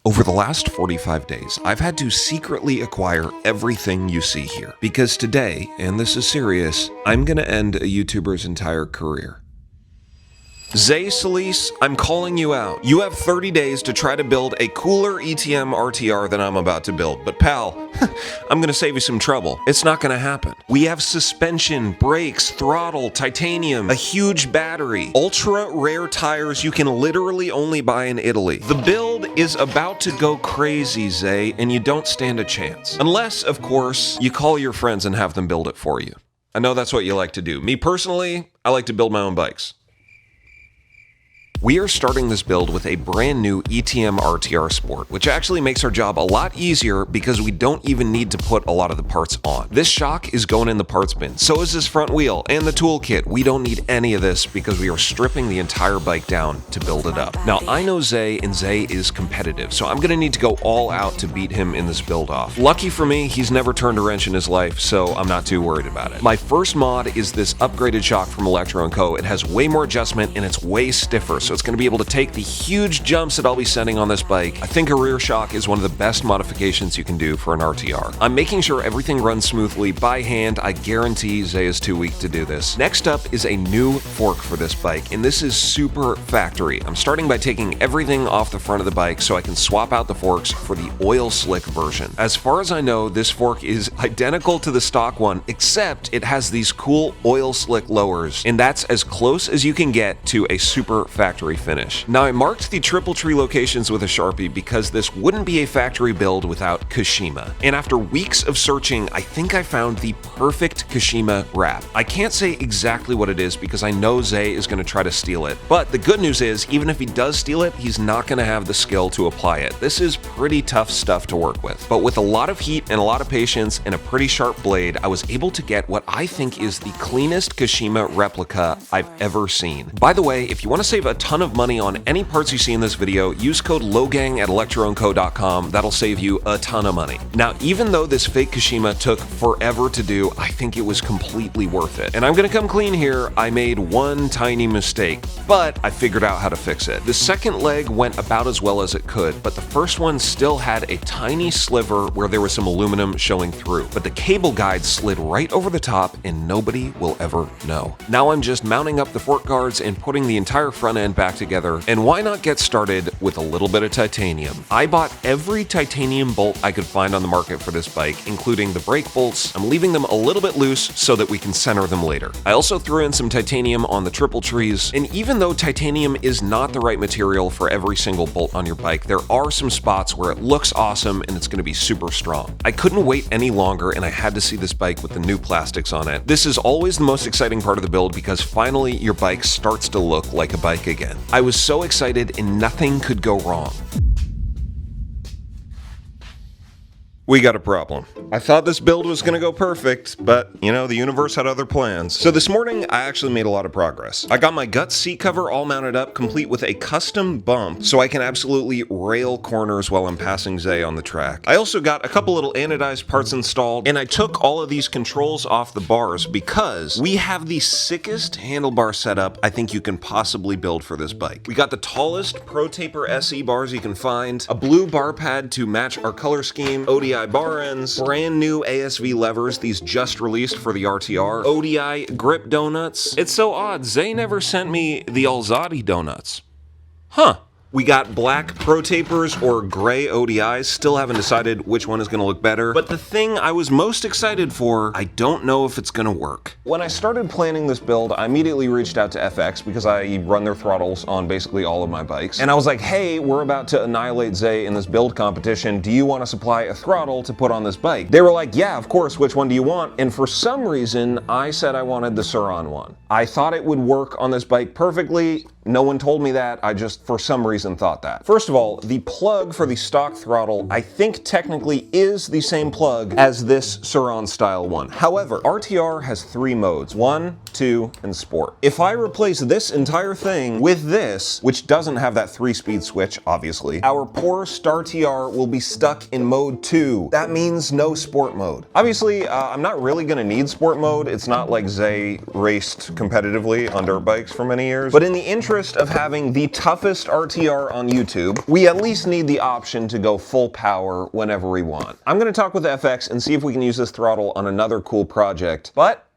Over the last 45 days, I've had to secretly acquire everything you see here. Because today, and this is serious, I'm gonna end a YouTuber's entire career. Zay Solis, I'm calling you out. You have 30 days to try to build a cooler ETM RTR than I'm about to build. But pal, I'm gonna save you some trouble. It's not gonna happen. We have suspension, brakes, throttle, titanium, a huge battery, ultra rare tires you can literally only buy in Italy. The build is about to go crazy, Zay, and you don't stand a chance. Unless, of course, you call your friends and have them build it for you. I know that's what you like to do. Me personally, I like to build my own bikes. We are starting this build with a brand new ETM RTR Sport, which actually makes our job a lot easier because we don't even need to put a lot of the parts on. This shock is going in the parts bin, so is this front wheel and the toolkit. We don't need any of this because we are stripping the entire bike down to build it up. Now, I know Zay, and Zay is competitive, so I'm gonna need to go all out to beat him in this build off. Lucky for me, he's never turned a wrench in his life, so I'm not too worried about it. My first mod is this upgraded shock from Electro Co. It has way more adjustment and it's way stiffer, so it's going to be able to take the huge jumps that I'll be sending on this bike. I think a rear shock is one of the best modifications you can do for an RTR. I'm making sure everything runs smoothly by hand. I guarantee Zay is too weak to do this. Next up is a new fork for this bike, and this is super factory. I'm starting by taking everything off the front of the bike so I can swap out the forks for the oil slick version. As far as I know, this fork is identical to the stock one, except it has these cool oil slick lowers, and that's as close as you can get to a super factory finish. Now, I marked the triple tree locations with a Sharpie because this wouldn't be a factory build without Kashima. And after weeks of searching, I think I found the perfect Kashima wrap. I can't say exactly what it is because I know Zay is going to try to steal it. But the good news is, even if he does steal it, he's not going to have the skill to apply it. This is pretty tough stuff to work with. But with a lot of heat and a lot of patience and a pretty sharp blade, I was able to get what I think is the cleanest Kashima replica I've ever seen. By the way, if you want to save a ton of money on any parts you see in this video, use code LOGANG at electroco.com. That'll save you a ton of money. Now, even though this fake Kashima took forever to do, I think it was completely worth it. And I'm gonna come clean here, I made one tiny mistake, but I figured out how to fix it. The second leg went about as well as it could, but the first one still had a tiny sliver where there was some aluminum showing through. But the cable guide slid right over the top and nobody will ever know. Now I'm just mounting up the fork guards and putting the entire front end back together. And why not get started with a little bit of titanium? I bought every titanium bolt I could find on the market for this bike, including the brake bolts. I'm leaving them a little bit loose so that we can center them later. I also threw in some titanium on the triple trees, and even though titanium is not the right material for every single bolt on your bike, there are some spots where it looks awesome and it's going to be super strong. I couldn't wait any longer and I had to see this bike with the new plastics on it. This is always the most exciting part of the build because finally your bike starts to look like a bike again. I was so excited and nothing could go wrong. We got a problem. I thought this build was gonna go perfect, but you know, the universe had other plans. So this morning, I actually made a lot of progress. I got my Guts seat cover all mounted up, complete with a custom bump, so I can absolutely rail corners while I'm passing Zay on the track. I also got a couple little anodized parts installed, and I took all of these controls off the bars because we have the sickest handlebar setup I think you can possibly build for this bike. We got the tallest Pro Taper SE bars you can find, a blue bar pad to match our color scheme, ODI bar ends, brand new ASV levers, these just released for the RTR, ODI grip donuts. It's so odd, Zay never sent me the Alzadi donuts. Huh. We got black Pro Tapers or gray ODIs, still haven't decided which one is going to look better, but the thing I was most excited for, I don't know if it's going to work. When I started planning this build, I immediately reached out to FX because I run their throttles on basically all of my bikes, and I was like, hey, we're about to annihilate Zay in this build competition, do you want to supply a throttle to put on this bike? They were like, yeah, of course, which one do you want? And for some reason, I said I wanted the Sur-On one. I thought it would work on this bike perfectly. No one told me that, I just, for some reason, thought that. First of all, the plug for the stock throttle, I think technically is the same plug as this Sur-On style one. However, RTR has 3 modes, 1, 2, and Sport. If I replace this entire thing with this, which doesn't have that 3-speed switch, obviously, our poor Star TR will be stuck in mode 2. That means no Sport mode. Obviously, I'm not really gonna need Sport mode. It's not like Zay raced competitively on dirt bikes for many years, but in the interest interest of having the toughest RTR on YouTube, we at least need the option to go full power whenever we want. I'm gonna talk with FX and see if we can use this throttle on another cool project, but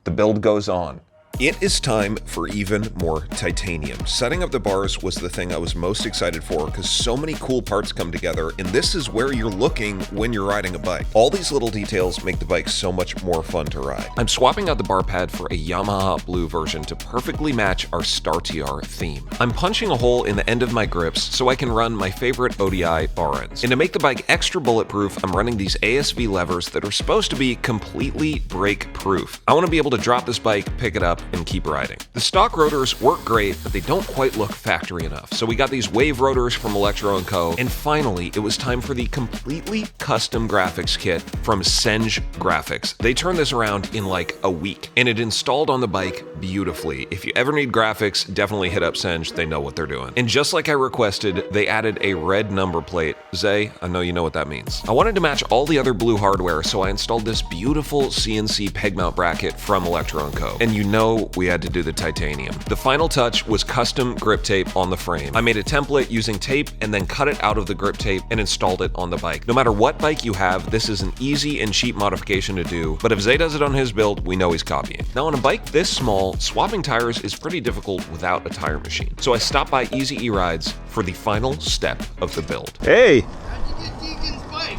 the build goes on. It is time for even more titanium. Setting up the bars was the thing I was most excited for because so many cool parts come together, and this is where you're looking when you're riding a bike. All these little details make the bike so much more fun to ride. I'm swapping out the bar pad for a Yamaha blue version to perfectly match our StarTR theme. I'm punching a hole in the end of my grips so I can run my favorite ODI bar ends. And to make the bike extra bulletproof, I'm running these ASV levers that are supposed to be completely brake proof. I want to be able to drop this bike, pick it up, and keep riding. The stock rotors work great, but they don't quite look factory enough. So we got these wave rotors from Electro Co. And finally, it was time for the completely custom graphics kit from Senge Graphics. They turned this around in like a week, and it installed on the bike beautifully. If you ever need graphics, definitely hit up Senge. They know what they're doing. And just like I requested, they added a red number plate. Zay, I know you know what that means. I wanted to match all the other blue hardware, so I installed this beautiful CNC peg mount bracket from Electro Co. And you know we had to do the titanium. The final touch was custom grip tape on the frame. I made a template using tape and then cut it out of the grip tape and installed it on the bike. No matter what bike you have, this is an easy and cheap modification to do, but if Zay does it on his build, we know he's copying. Now on a bike this small, swapping tires is pretty difficult without a tire machine. So I stopped by Easy E-Rides for the final step of the build. Hey! How'd you get Deegan's bike?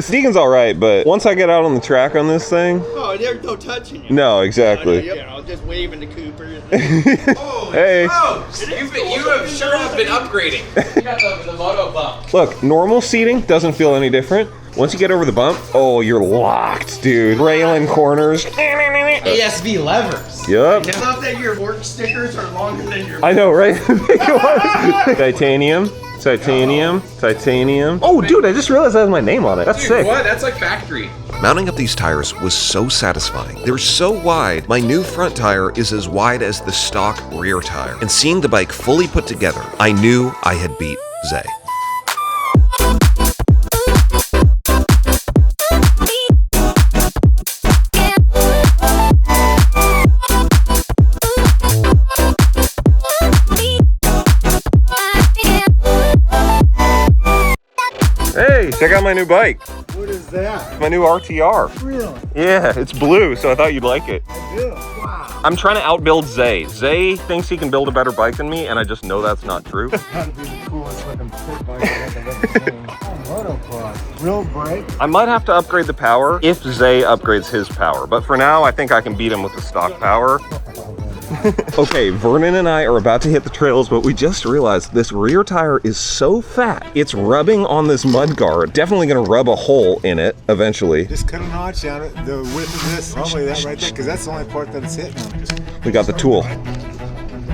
Deegan's alright, but once I get out on the track on this thing... Oh, there's no touching you. No, exactly. You know, just waving to Cooper. Hey. You have sure have been upgrading. You got the moto bump. Look, normal seating doesn't feel any different. Once you get over the bump, oh, you're locked, dude. Railing corners. ASV levers. Yep. I love that your work stickers are longer than your... I know, right? Titanium. Titanium, titanium. Oh, dude, I just realized that has my name on it. That's sick. What? That's like factory. Mounting up these tires was so satisfying. They're so wide, my new front tire is as wide as the stock rear tire. And seeing the bike fully put together, I knew I had beat Zay. Hey, check out my new bike. What is that? My new RTR. Really? Yeah, it's blue, so I thought you'd like it. I do. Wow. I'm trying to outbuild Zay. Zay thinks he can build a better bike than me, and I just know that's not true. That'd be the coolest looking pit bike I've ever seen. Oh, motocross. Real brake? I might have to upgrade the power if Zay upgrades his power, but for now, I think I can beat him with the stock power. Okay, Vernon and I are about to hit the trails, but we just realized this rear tire is so fat, it's rubbing on this mud guard. Definitely gonna rub a hole in it eventually. Just cut a notch on it, the width of this, probably that right there, because that's the only part that's hitting. We got the tool.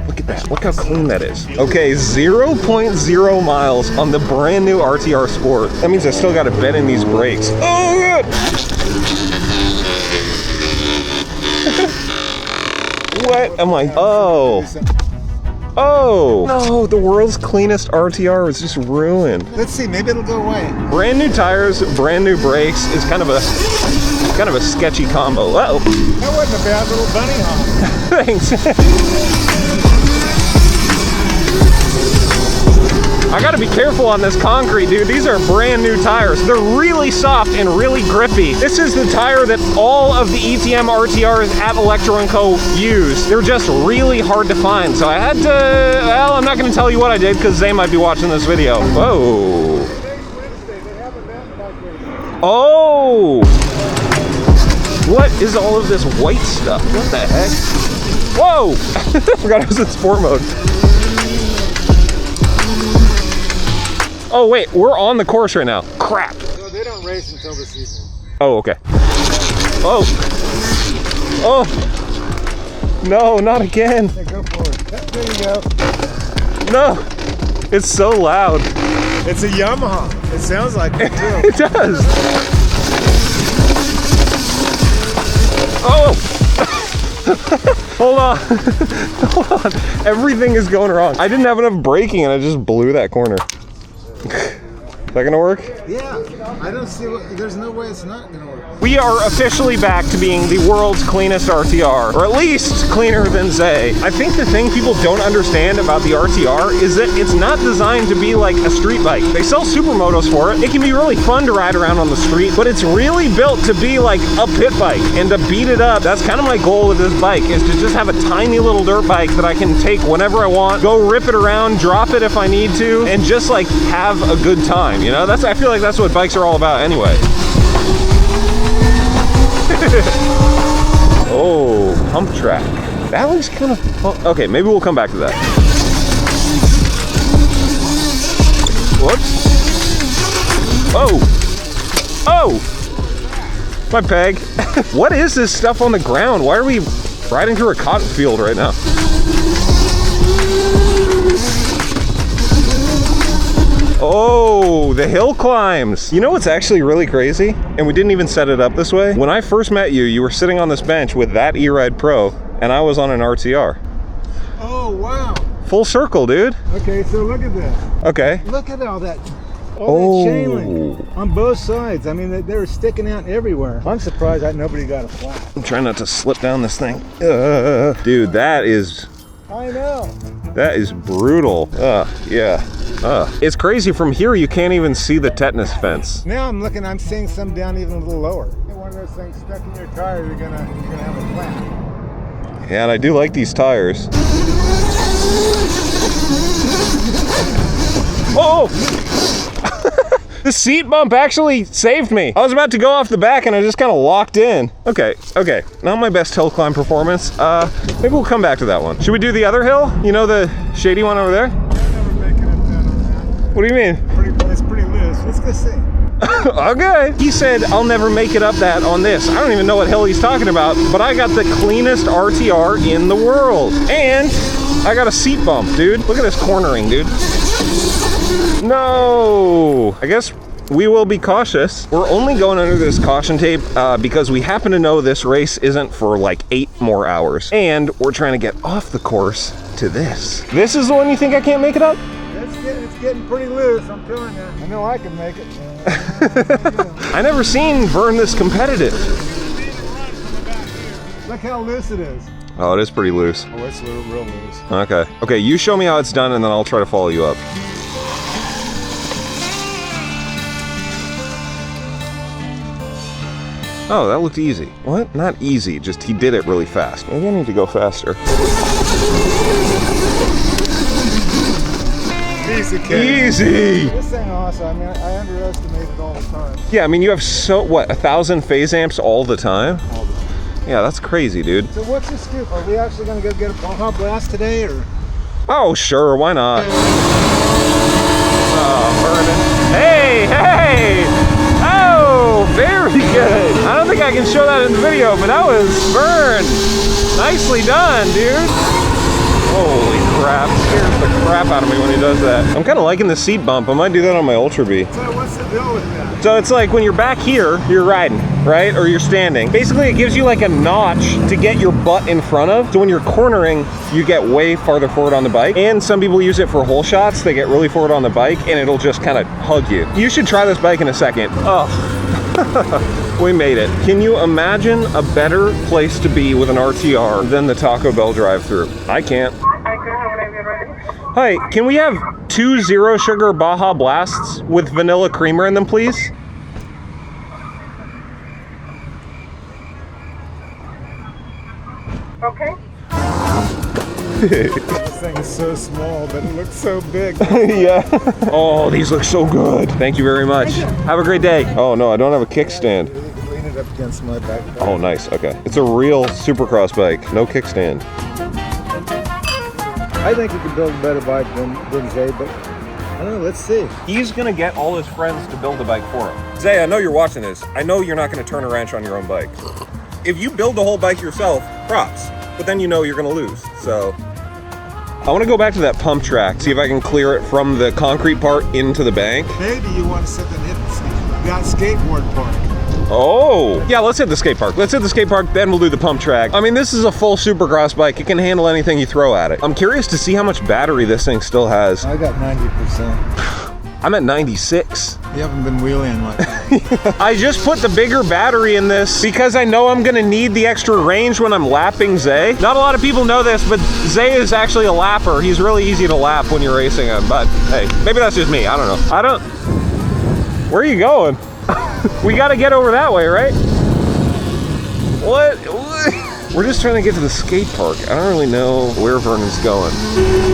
Look at that, look how clean that is. Okay, 0.0 miles on the brand new RTR Sport. That means I still gotta bend in these brakes. Oh, good! What am I? Oh. Oh. No, the world's cleanest RTR was just ruined. Let's see, maybe it'll go away. Brand new tires, brand new brakes is kind of a sketchy combo. Uh-oh. That wasn't a bad little bunny hop. Thanks. I gotta be careful on this concrete, dude. These are brand new tires. They're really soft and really grippy. This is the tire that all of the ETM RTRs at Electro Co use. They're just really hard to find. So I had to, well, I'm not gonna tell you what I did because Zay might be watching this video. Whoa. Oh. What is all of this white stuff? What the heck? Whoa. I forgot I was in sport mode. Oh wait, we're on the course right now. Crap. No, they don't race until the season. Oh, okay. Oh. Oh. No, not again. Yeah, go for it. There you go. No. It's so loud. It's a Yamaha. It sounds like it too. It does. Oh. Hold on. Hold on. Everything is going wrong. I didn't have enough braking and I just blew that corner. that gonna work? Yeah, I don't see there's no way it's not gonna work. We are officially back to being the world's cleanest RTR, or at least cleaner than Zay. I think the thing people don't understand about the RTR is that it's not designed to be like a street bike. They sell supermotos for it. It can be really fun to ride around on the street, but it's really built to be like a pit bike and to beat it up. That's kind of my goal with this bike, is to just have a tiny little dirt bike that I can take whenever I want, go rip it around, drop it if I need to, and just like have a good time, you know? I feel like that's what bikes are all about anyway. Oh, pump track. That looks kind of fun. Okay, maybe we'll come back to that. Whoops. Oh. Oh! My peg. What is this stuff on the ground? Why are we riding through a cotton field right now? Oh, the hill climbs. You know what's actually really crazy? And we didn't even set it up this way. When I first met you, you were sitting on this bench with that E-Ride Pro, and I was on an RTR. Oh, wow. Full circle, dude. Okay, so look at this. Okay. Look at all that chain link on both sides. I mean, they were sticking out everywhere. I'm surprised that nobody got a flat. I'm trying not to slip down this thing. Dude, that is... I know. That is brutal. Yeah. It's crazy. From here, you can't even see the tetanus fence. Now I'm seeing some down even a little lower. One of those things stuck in your tire, you're gonna have a flat. Yeah, and I do like these tires. Oh! The seat bump actually saved me. I was about to go off the back and I just kind of locked in. Okay, not my best hill climb performance. Maybe we'll come back to that one. Should we do the other hill? You know, the shady one over there? I'll never make it up that on that. What do you mean? It's pretty loose. Let's go see. Okay. He said, I'll never make it up that on this. I don't even know what hill he's talking about, but I got the cleanest RTR in the world. And I got a seat bump, dude. Look at this cornering, dude. No, I guess we will be cautious. We're only going under this caution tape because we happen to know this race isn't for like 8 more hours. And we're trying to get off the course to this. This is the one you think I can't make it up? It's getting pretty loose, I'm telling you. I know I can make it. I never seen Vern this competitive. Look how loose it is. Oh, it is pretty loose. Oh, it's real loose. Okay, you show me how it's done and then I'll try to follow you up. Oh, that looked easy. What? Not easy, just he did it really fast. Maybe I need to go faster. Easy, kid. Easy! This thing awesome. I mean, I underestimate it all the time. Yeah, I mean, you have 1,000 phase amps all the time? All the time. Yeah, that's crazy, dude. So what's the scoop? Are we actually going to go get a Baja Blast today, or? Oh, sure, why not? Oh, burning. Hey! Oh, very good. I don't think I can show that in the video, but that was burned. Nicely done, dude. Holy crap, scares the crap out of me when he does that. I'm kind of liking the seat bump. I might do that on my Ultra B. So what's the deal with that? So it's like when you're back here, you're riding, right? Or you're standing. Basically, it gives you like a notch to get your butt in front of. So when you're cornering, you get way farther forward on the bike. And some people use it for hole shots. They get really forward on the bike and it'll just kind of hug you. You should try this bike in a second. Oh. We made it. Can you imagine a better place to be with an RTR than the Taco Bell drive-thru? I can't. Hi, can we have 2 0 sugar Baja Blasts with vanilla creamer in them, please? Okay. This thing is so small, but it looks so big. Yeah. Oh, these look so good. Thank you very much. Have a great day. Oh no, I don't have a kickstand. Lean it up against my back. Oh, nice. Okay. It's a real Supercross bike. No kickstand. I think you could build a better bike than Zay, but I don't know. Let's see. He's gonna get all his friends to build a bike for him. Zay, I know you're watching this. I know you're not gonna turn a wrench on your own bike. If you build the whole bike yourself, props. But then you know you're gonna lose, so. I wanna go back to that pump track, see if I can clear it from the concrete part into the bank. Maybe you want to set the that skateboard park. Oh, yeah, let's hit the skate park. Let's hit the skate park, then we'll do the pump track. I mean, this is a full Supercross bike. It can handle anything you throw at it. I'm curious to see how much battery this thing still has. I got 90%. I'm at 96. You haven't been wheeling much. I just put the bigger battery in this because I know I'm gonna need the extra range when I'm lapping Zay. Not a lot of people know this, but Zay is actually a lapper. He's really easy to lap when you're racing him, but hey, maybe that's just me, I don't know. Where are you going? We gotta get over that way, right? What? We're just trying to get to the skate park. I don't really know where Vernon's going.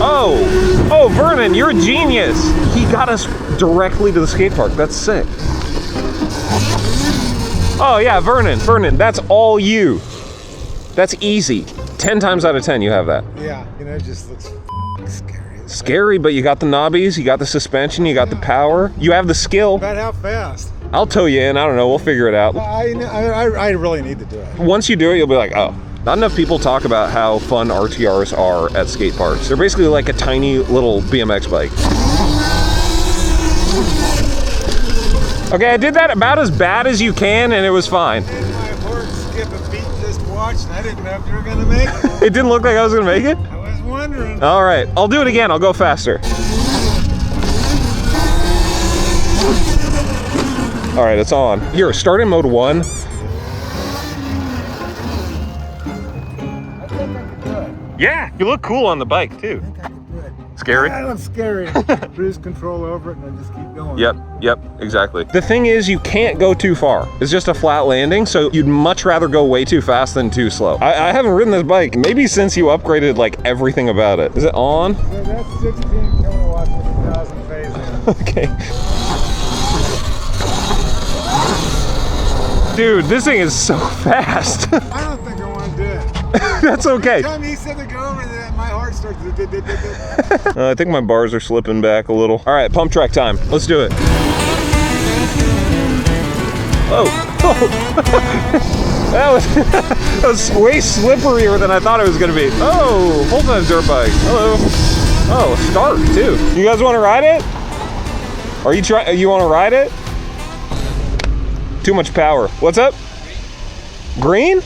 Oh, Vernon, you're a genius. He got us directly to the skate park. That's sick. Oh yeah, Vernon, that's all you. That's easy. 10 times out of 10 you have that. Yeah, you know, it just looks scary. Scary, but you got the knobbies, you got the suspension, you got the power, you have the skill. About how fast? I'll tow you in, I don't know, we'll figure it out. I really need to do it. Once you do it, you'll be like, oh. Not enough people talk about how fun RTRs are at skate parks. They're basically like a tiny little BMX bike. Okay, I did that about as bad as you can, and it was fine. Did my horse skip a beat just watched? I didn't know if you were gonna make it. It didn't look like I was gonna make it? I was wondering. All right, I'll do it again, I'll go faster. All right, it's on. Here, start in mode 1. Yeah, you look cool on the bike too. I think I can do it. Scary? That looks scary. Cruise control over it and then just keep going. Yep, exactly. The thing is, you can't go too far. It's just a flat landing, so you'd much rather go way too fast than too slow. I haven't ridden this bike, maybe since you upgraded like everything about it. Is it on? So that's 16 kilowatts with 1,000 phase in. Okay. Dude, this thing is so fast. I don't think I want to do it. That's okay. Every time he said to go over there, my heart starts to I think my bars are slipping back a little. All right, pump track time. Let's do it. Oh. That was way slipperier than I thought it was gonna be. Oh, full-time dirt bike. Hello. Oh, start too. You guys want to ride it? Are you want to ride it? Too much power. What's up? Green?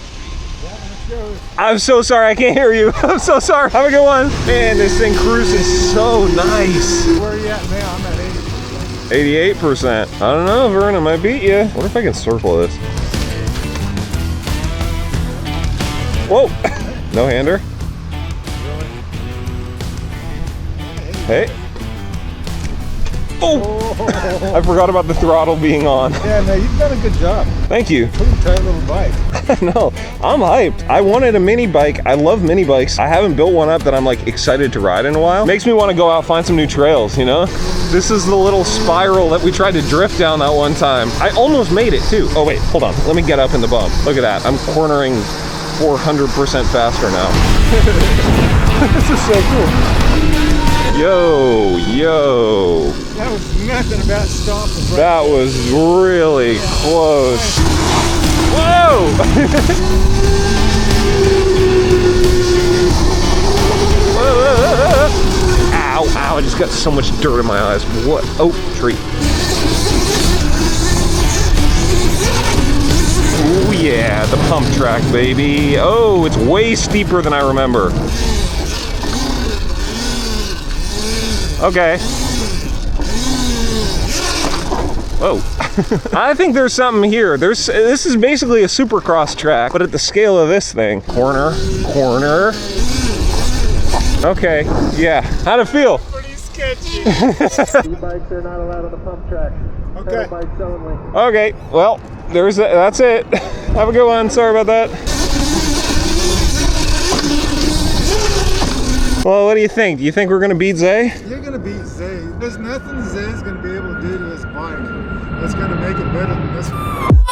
I'm so sorry, I can't hear you. I'm so sorry. Have a good one. Man, this thing cruises so nice. Where are you at now? I'm at 80%. 88%. I don't know, Vern, I might beat you. I wonder if I can circle this. Whoa, no hander. Hey. Oh, I forgot about the throttle being on. Yeah, no, you've done a good job. Thank you. Pretty tight little bike. No, I'm hyped. I wanted a mini bike. I love mini bikes. I haven't built one up that I'm like excited to ride in a while. Makes me want to go out find some new trails, you know? This is the little spiral that we tried to drift down that one time. I almost made it too. Oh wait, hold on. Let me get up in the bump. Look at that. I'm cornering 400% faster now. This is so cool. Yo. That was nothing about stopping. Right that there. was really close. Whoa! Ow, I just got so much dirt in my eyes. What? Oh, tree. Oh yeah, the pump track, baby. Oh, it's way steeper than I remember. Okay. Whoa. I think there's something here. This is basically a Supercross track, but at the scale of this thing. Corner. Okay, yeah. How'd it feel? Pretty sketchy. E-bikes are not allowed on the pump track. Okay. Pedal bikes only. Okay, well, that's it. Have a good one. Sorry about that. Well, what do you think? Do you think we're gonna beat Zay? You're gonna beat Zay. There's nothing Zay's gonna be able to do to his bike that's gonna make it better than this one.